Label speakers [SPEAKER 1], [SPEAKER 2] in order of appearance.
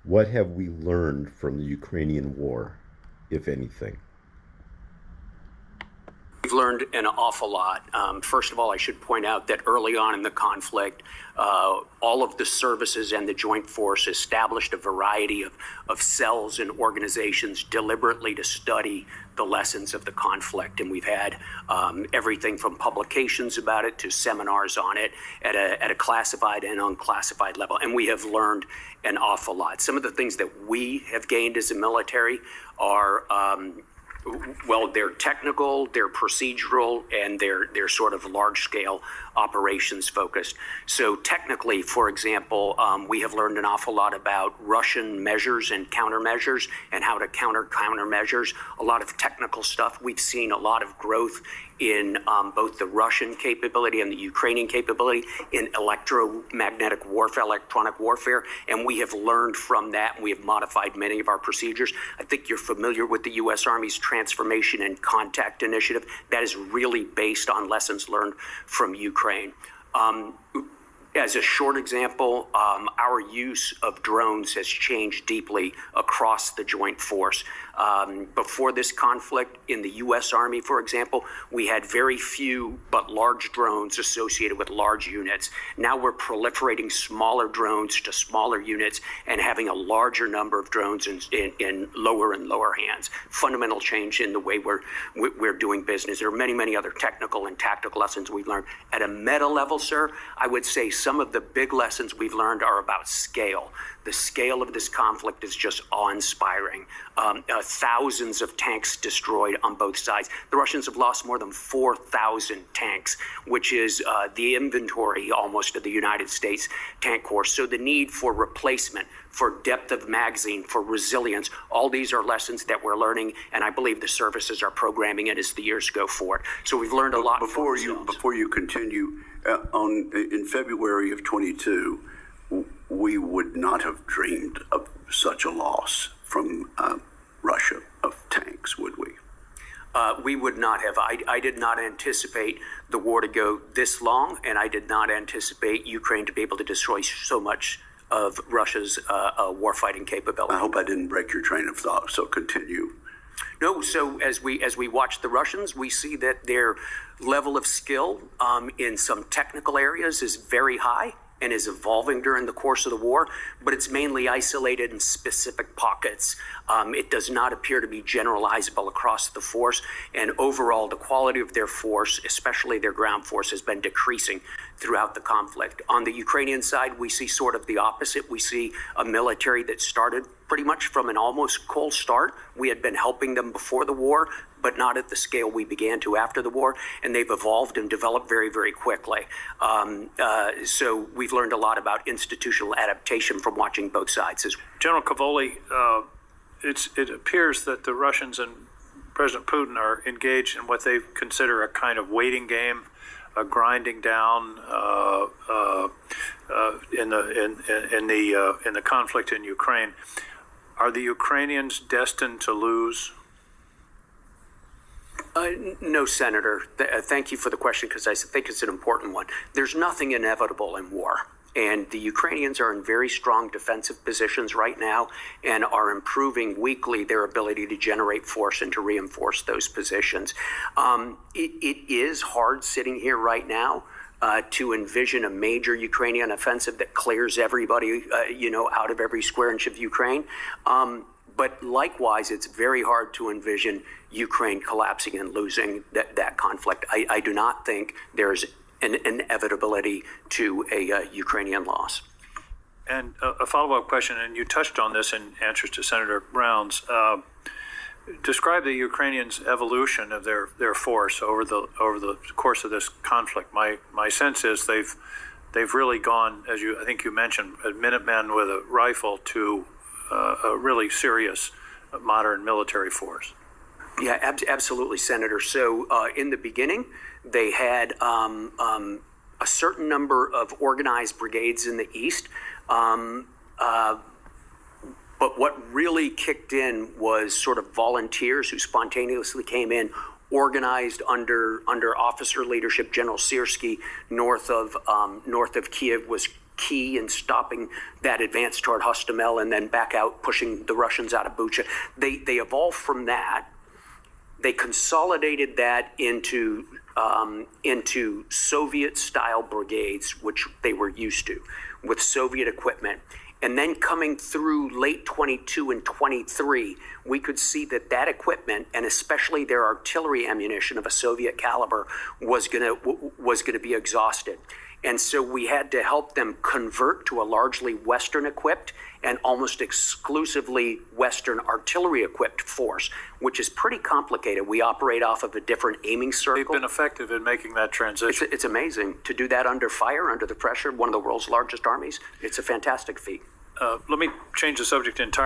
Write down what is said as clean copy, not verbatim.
[SPEAKER 1] What have we learned from the Ukrainian war, if anything?
[SPEAKER 2] We've learned an awful lot. First of all, I should point out that early on in the conflict, all of the services and the Joint Force established a variety of cells and organizations deliberately to study the lessons of the conflict. And we've had everything from publications about it to seminars on it at a classified and unclassified level. And we have learned an awful lot. Some of the things that we have gained as a military are well, they're technical, they're procedural, and they're sort of large-scale operations focused. So technically, for example, we have learned an awful lot about Russian measures and countermeasures and how to counter countermeasures, a lot of technical stuff. We've seen a lot of growth in both the Russian capability and the Ukrainian capability in electromagnetic warfare, electronic warfare, and we have learned from that, and we have modified many of our procedures. I think you're familiar with the U.S. Army's Transformation and Contact Initiative. That is really based on lessons learned from Ukraine. As a short example, our use of drones has changed deeply across the Joint Force. Before this conflict in the U.S. Army, for example, we had very few but large drones associated with large units. Now we're proliferating smaller drones to smaller units and having a larger number of drones in lower and lower hands. Fundamental change in the way we're doing business. There are many, many other technical and tactical lessons we've learned. At a meta level, sir, I would say some of the big lessons we've learned are about scale. The scale of this conflict is just awe-inspiring. Thousands of tanks destroyed on both sides. The Russians have lost more than 4,000 tanks, which is the inventory almost of the United States tank corps. So the need for replacement, for depth of magazine, for resilience, all these are lessons that we're learning, and I believe the services are programming it as the years go forward. So we've learned a lot.
[SPEAKER 3] Before you continue, in February of 22, we would not have dreamed of such a loss from Russia of tanks, would we?
[SPEAKER 2] We would not have. I did not anticipate the war to go this long, and I did not anticipate Ukraine to be able to destroy so much of Russia's warfighting capability.
[SPEAKER 3] I hope I didn't break your train of thought, so continue.
[SPEAKER 2] No, so as we watch the Russians, we see that their level of skill in some technical areas is very high and is evolving during the course of the war, but it's mainly isolated in specific pockets. It does not appear to be generalizable across the force, and overall the quality of their force, especially their ground force, has been decreasing throughout the conflict. On the Ukrainian side, we see sort of the opposite. We see a military that started pretty much from an almost cold start. We had been helping them before the war, but not at the scale we began to after the war, and they've evolved and developed very, very quickly. So we've learned a lot about institutional adaptation from watching both sides.
[SPEAKER 4] General Cavoli, it appears that the Russians and President Putin are engaged in what they consider a kind of waiting game, a grinding down in the conflict in Ukraine. Are the Ukrainians destined to lose?
[SPEAKER 2] No, Senator. Thank you for the question, because I think it's an important one. There's nothing inevitable in war. And the Ukrainians are in very strong defensive positions right now and are improving weekly their ability to generate force and to reinforce those positions. It is hard sitting here right now to envision a major Ukrainian offensive that clears everybody, out of every square inch of Ukraine. But likewise, it's very hard to envision Ukraine collapsing and losing that conflict. I do not think there's an inevitability to a Ukrainian loss.
[SPEAKER 4] And a follow-up question, and you touched on this in answers to Senator Brown's. Describe the Ukrainians' evolution of their force over the course of this conflict. My sense is they've really gone, as I think you mentioned, a Minutemen with a rifle to a really serious modern military force.
[SPEAKER 2] Yeah, absolutely, Senator. So in the beginning, they had a certain number of organized brigades in the east. But what really kicked in was sort of volunteers who spontaneously came in, organized under officer leadership. General Syrski, north of Kiev, was key in stopping that advance toward Hostomel and then back out, pushing the Russians out of Bucha. They evolved from that. They consolidated that into Soviet-style brigades, which they were used to, with Soviet equipment. And then coming through late 22 and 23, we could see that equipment, and especially their artillery ammunition of a Soviet caliber, was going to be exhausted. And so we had to help them convert to a largely Western-equipped and almost exclusively Western artillery-equipped force, which is pretty complicated. We operate off of a different aiming circle.
[SPEAKER 4] They've been effective in making that transition.
[SPEAKER 2] It's amazing to do that under fire, under the pressure, one of the world's largest armies. It's a fantastic feat.
[SPEAKER 4] Let me change the subject entirely.